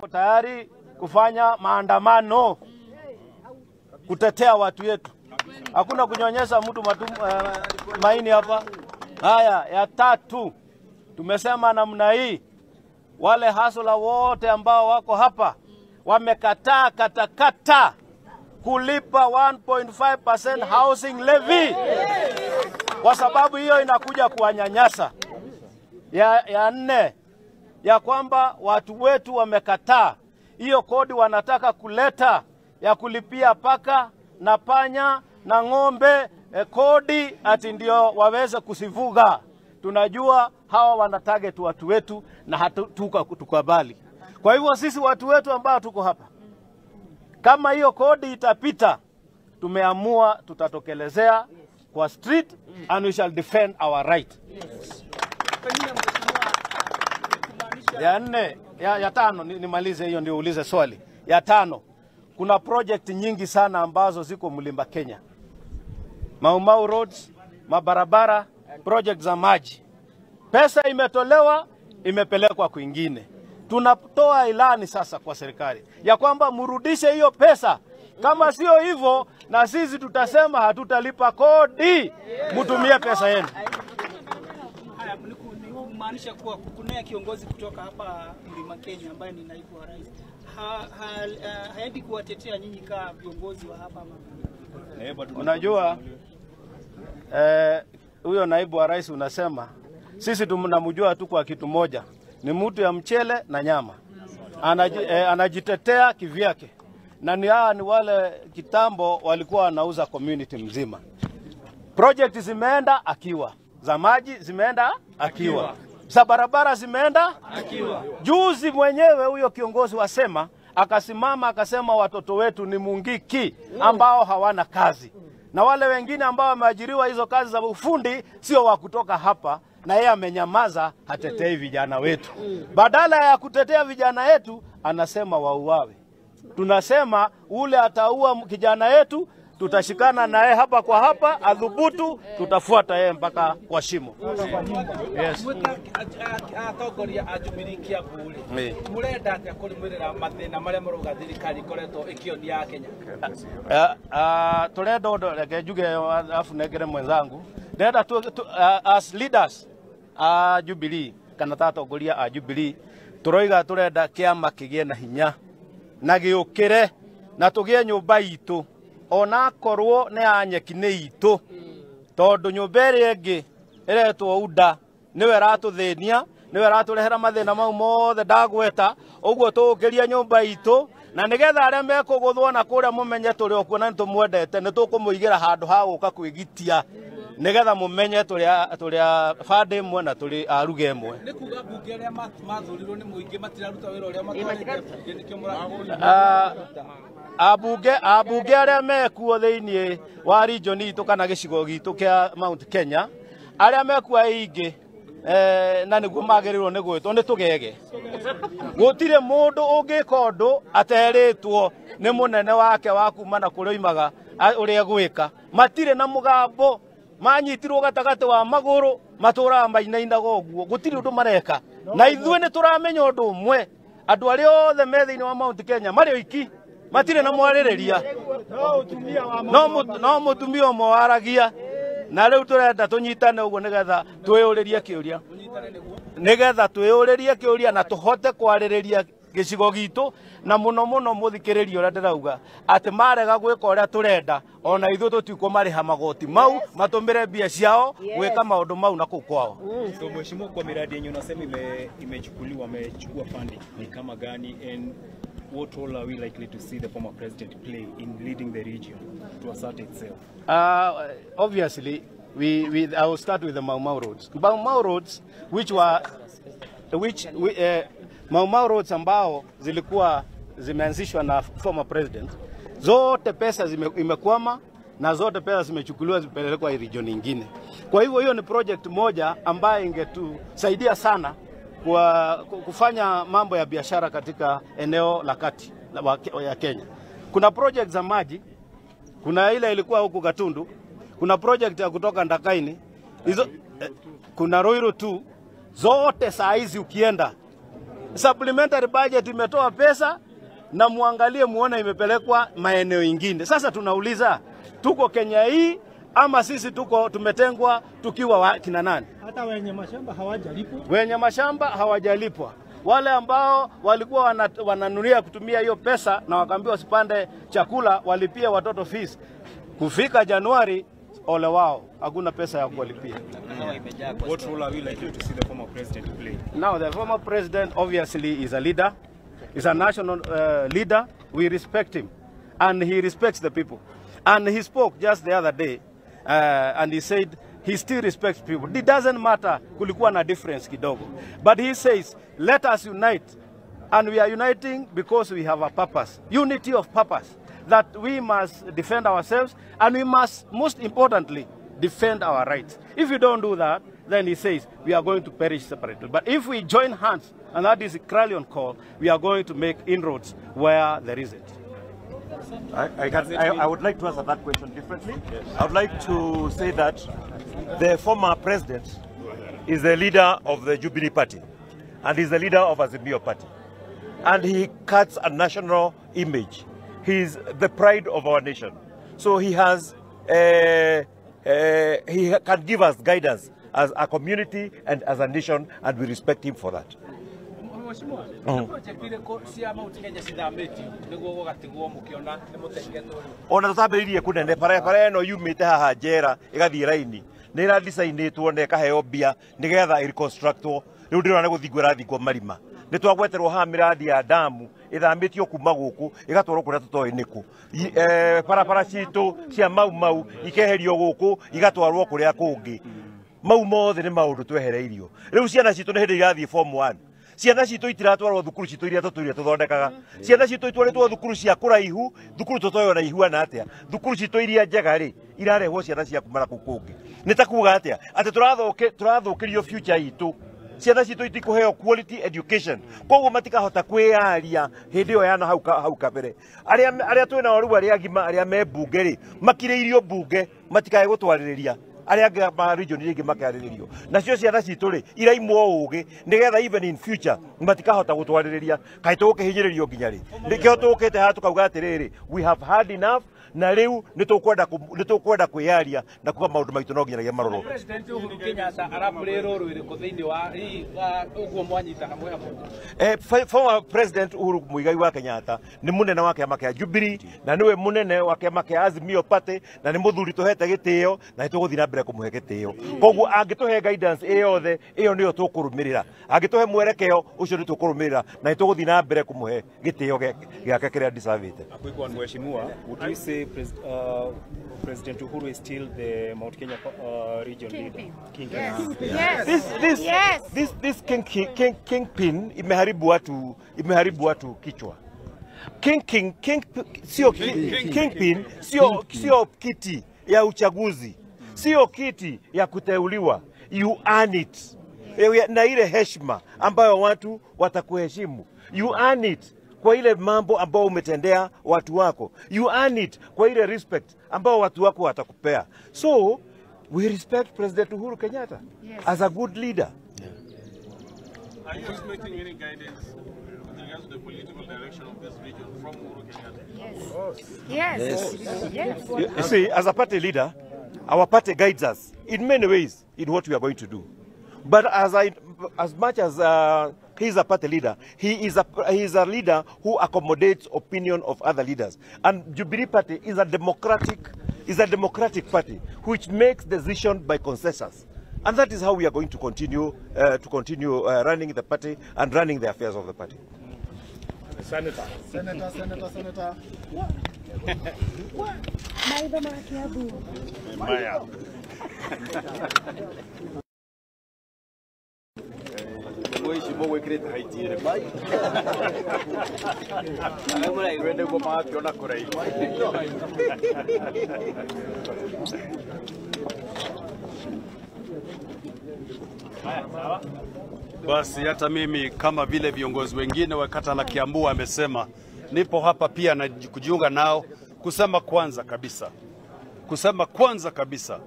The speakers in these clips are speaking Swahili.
tayari kufanya maandamano kutetea watu wetu. Hakuna kunyonyesha mtu maini hapa. Haya, ya tatu, tumesema namna hii, wale hasula wote ambao wako hapa wamekataa katakata kulipa 1.5% housing levy, kwa sababu hiyo inakuja kuwanyanyasa. Ya nne, ya kwamba watu wetu wamekataa hiyo kodi wanataka kuleta ya kulipia paka na panya na ng'ombe kodi ati ndio waweze kusivuga. Tunajua hawa wana target watu wetu na hatukubali. Kwa hivyo sisi watu wetu ambao tuko hapa, kama hiyo kodi itapita, tumeamua tutatokelezea kwa street and we shall defend our right. Ya nne, ya tano, nimalize hiyo ndio uulize swali. Ya tano, kuna project nyingi sana ambazo ziko Mlimba Kenya. Mau roads, mabarabara, project za maji. Pesa imetolewa, imepelekwa kwingine. Tunatoa ilani sasa kwa serikali ya kwamba murudishe hiyo pesa. Kama sio hivyo, na sisi tutasema hatutalipa kodi. Mutumie pesa yenu. Maanisha kuwa kuna kiongozi kutoka hapa Mlima Kenya ambaye ni naibu wa rais haendi kuwatetea nyinyi kama viongozi wa hapa Unajua huyo naibu wa rais unasema sisi tunamjua tu kwa kitu moja, ni mtu ya mchele na nyama. Anajitetea kivyake. Na ni wale kitambo walikuwa wanauza community mzima. Project zimeenda akiwa, za maji zimeenda akiwa, za barabara zimeenda akiwa. Juzi mwenyewe huyo kiongozi wasema akasimama akasema watoto wetu ni mungiki ambao hawana kazi, na wale wengine ambao wameajiriwa hizo kazi za ufundi sio wa kutoka hapa, na yeye amenyamaza, hatetei vijana wetu. Badala ya kutetea vijana wetu anasema wauawe. Tunasema ule ataua kijana yetu, tutashikana naye hapa kwa hapa, adhubutu, tutafuata yeye mpaka kwa shimo. Yes. Atongoria a Jubilee Kiambu murenda atĩa kũrũmĩrĩra mathĩna marĩa maroga thirikari ikoretwo ĩkĩonia Kenya? Turenda ndo reke njuge afu negere mwenzangu. Ndenda as leaders Jubilee kana atongoria a Jubilee turoiga turenda Kiama kĩgĩe na hinya na gĩũkĩre na tũgĩe nyũmba itũ, ona korwo nĩ anyeki nĩ itũ, tondũ nyũmba ĩrĩa ĩngĩ ĩretwo UDA niwe ratũthĩnia, niwe ratũrehera mathĩna mau mothe ndagweta. Ũguo tũũkĩria nyũmba itũ, na nĩgetha arĩa mekũgũthwo na kũrĩa mũmenye tũrĩ o kuona nĩtũmwendete, nĩtũkũmũigĩra handũ ha gũka kwĩgitia, nĩgetha mũmenye tũrĩa bande ĩmwe na tũrĩ aruge ĩmwe. Nĩ kuga bunge arĩa mathurirwo nĩ mũingĩ matiraruta wĩra ũrĩa matwarĩte bunge nĩkĩo abunge arĩa mekuo thĩinĩ wa region itũ kana gĩcigo gitũ kĩa Mount Kenya, arĩa mekuo aingĩ na nĩguo magĩrĩirwo nĩ gwĩtwo nĩ tũgege. Gũtirĩ mũndũ ũngĩka ũndũ aterĩtwo nĩ mũnene wake wa kuma na kũrĩa oimaga ũrĩa gwĩka. Matirĩ na mũgambo, manyitirwo gatagatĩ wa magũrũ, matũraga mainainaga ũguo, gũtirĩ ũndũ mareka. Na ithuĩ nĩ tũramenya ũndũ ũmwe, andũ arĩa othe me thĩinĩ wa Mount Kenya marĩ oiki, matirĩ na mwarĩrĩria, no mũtumia ũmwe waragia. Na rĩu tũrenda tũnyitane ũguo nĩgetha twĩyũrĩrie kĩũria, na tũhote kwarĩrĩria gĩcigo gitũ, na mũno mũno mũthikĩrĩrie ũrĩa ndĩrauga atĩ marega gwĩka ũrĩa tũrenda, ona ithuĩ tũtikũmarĩha magoti mau matũmĩre mbia ciao gwĩka maũndũ mau na kũu kwao. So mheshimiwa, kwa miradi yenyewe unasema imechukua funding ni kama gani, and what role are we likely to see the former president play in leading the region to assert itself? Obviously, I will start with the Mau roads. Mau roads, Mau roads ambao zilikuwa zimeanzishwa na former president, zote pesa imekwama na zote pesa zimechukuliwa zipelekwa region nyingine. Kwa hivyo hiyo ni project moja ambayo ingetusaidia sana kwa kufanya mambo ya biashara katika eneo la kati ya Kenya. Kuna project za maji, kuna ile ilikuwa huku Gatundu, kuna project ya kutoka Ndakaini, hizo kuna Roiro 2, zote saa hizi ukienda Supplementary budget imetoa pesa na muangalie muone imepelekwa maeneo ingine. Sasa tunauliza, tuko Kenya hii ama sisi tumetengwa tukiwa kina nani? Hata wenye mashamba hawajalipwa. Wenye mashamba hawajalipwa. Wale ambao walikuwa wananuria kutumia hiyo pesa na wakaambiwa wasipande chakula walipie watoto fees. Kufika Januari ole wao, hakuna pesa ya kuwalipia. What role are we likely to see the former president play? Now the former president obviously is a leader. He's a national leader. We respect him and he respects the people. And he spoke just the other day and he said he still respects people. It doesn't matter kulikuwa na difference kidogo. But he says, let us unite. And we are uniting because we have a purpose. Unity of purpose. That we must defend ourselves and we must, most importantly, defend our rights. If you don't do that, then he says we are going to perish separately. But if we join hands, and that is a Kralion call, we are going to make inroads where there isn't. I would like to answer that question differently. Yes. I would like to say that the former president is the leader of the Jubilee Party and is the leader of Azimio Party. And he cuts a national image. He is the pride of our nation. So he has, he can give us guidance as a community and as a nation, and we respect him for that. Ona tutabiririe kunene para eno yumite haha njera igathie raini ni ra design-itwo na ikaheo bia nigetha reconstructwo riu ndirona guthingwo rathingwo marima ni twagweterwo ha miradi ya damu ithamitio kuma guku igatwarwo kuria tutoi niku para citu cia mau ikeherio guku igatwarwo kuria kungi mau mothe ni maundu twehereirio riu ciana citu ni hindi irathie form 1 ciana citu itiratwarwo thukuru citu iria tuthondekaga ciana citu itwaritwo thukuru cia kuraihu thukuru tutoyo na ihuana atia thukuru citu iria njega ri irarehwo ciana cia kumara kukungi nitakuga atia ati turathukirio future itu ciana citu itikuheo quality education koguo matikahota kwiaria hindi yo yana hau kabere aria twina oru aria agima aria me bunge ri makireirio bunge matikae gutwaririria aria ma region ringi makariririo nacio ciana citu ri iraimwo ugi nigetha even in future matikahota gutwaririria kai tugukihinyiririo nginya ri nikio tukite ha tukauga atiriri we have had enough na riu nitukwenda kwiaria na kuga maundu maitu no nginyagia maroro. President Uhuru Kenyatta arapurero rwiriko thiini wa uguo mwanyita hamwe former President Uhuru Muigai wa Kenyatta ni munene wa kiama kia Jubilee na niwe munene wa kiama kia Azimio Party na ni muthuri tuhete gitio na nituguthii na mbere kumuhe gitio koguo angituhe guidance eyothe iyo niyo tukurumirira angituhe mwerekeo ucio ni tukurumirira na nituguthii na mbere kumuhe gitio giake kiria deservite. Akwikwa mheshimiwa, would you say President Uhuru is still the Mount Kenya region leader? This kingpin imeharibu watu kichwa. Kingpin sio kiti ya uchaguzi, sio kiti ya kuteuliwa. You earn it. Na ile heshima ambayo watu watakuheshimu. You earn it kwa ile mambo ambao umetendea watu wako. You earn it kwa ile respect ambao watu wako watakupea. So we respect President Uhuru Kenyatta as a good leader. Are you expecting any guidance with regards to the political direction of this region from Uhuru Kenyatta? Yes. You see, as a party leader, our party guides us in many ways in what we are going to do. But as much as he is a party leader, he is a leader who accommodates opinion of other leaders. And Jubilee Party is a democratic party which makes decisions by consensus. And that is how we are going to continue running the party and running the affairs of the party. Senator. Maya. Basi hata mimi kama vile viongozi wengine wa kata la Kiambu wamesema, nipo hapa pia na kujiunga nao kusema kwanza kabisa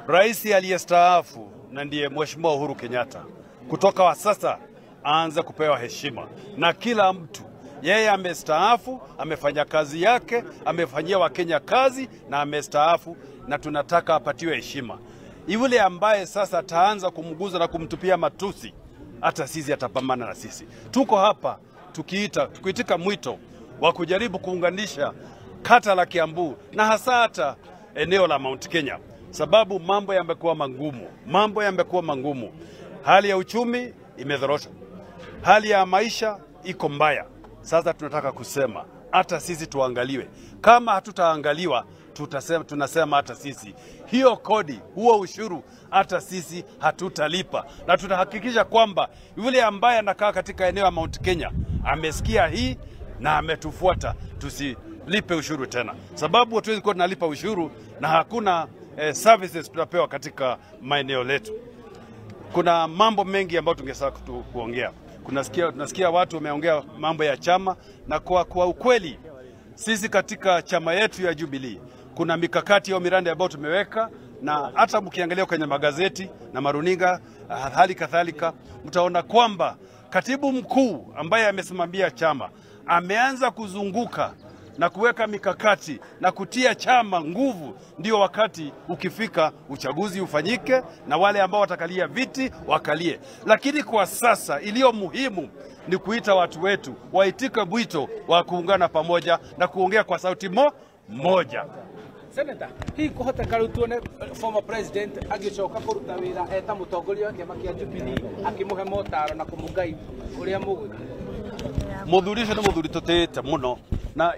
rais aliyestaafu na ndiye Mheshimiwa Uhuru Kenyatta kutoka wa sasa aanze kupewa heshima na kila mtu. Yeye amestaafu, amefanya kazi yake, amefanyia Wakenya kazi na amestaafu, na tunataka apatiwe heshima. Yule ambaye sasa ataanza kumguza na kumtupia matusi, hata sisi atapambana na sisi. Tuko hapa tukiitika mwito wa kujaribu kuunganisha kata la Kiambu na hasa hata eneo la Mount Kenya, sababu mambo yamekuwa magumu. Hali ya uchumi imedhorota, hali ya maisha iko mbaya. Sasa tunataka kusema hata sisi tuangaliwe. Kama hatutaangaliwa, tunasema hata sisi hiyo kodi, huo ushuru, hata sisi hatutalipa, na tutahakikisha kwamba yule ambaye anakaa katika eneo la Mount Kenya amesikia hii na ametufuata, tusilipe ushuru tena, sababu hatuwezi kuwa tunalipa ushuru na hakuna services tunapewa katika maeneo letu. Kuna mambo mengi ambayo tungetaka kuongea. Tunasikia watu wameongea mambo ya chama, na kwa ukweli sisi katika chama yetu ya Jubilee kuna mikakati au miradi ambayo tumeweka, na hata mkiangalia kwenye magazeti na maruninga hali kadhalika mtaona kwamba katibu mkuu ambaye amesimamia chama ameanza kuzunguka na kuweka mikakati na kutia chama nguvu, ndio wakati ukifika uchaguzi ufanyike na wale ambao watakalia viti wakalie. Lakini kwa sasa iliyo muhimu ni kuita watu wetu waitike mwito wa kuungana pamoja na kuongea kwa sauti moja. Senator, hii kuhoteka rĩu tuone former president agicoka kuruta wira eta mutongoria wa kiama kia Jubilee akimuhe motaro na kumugai uria mugwika. Muthuri ucio ni muthuri tutite muno na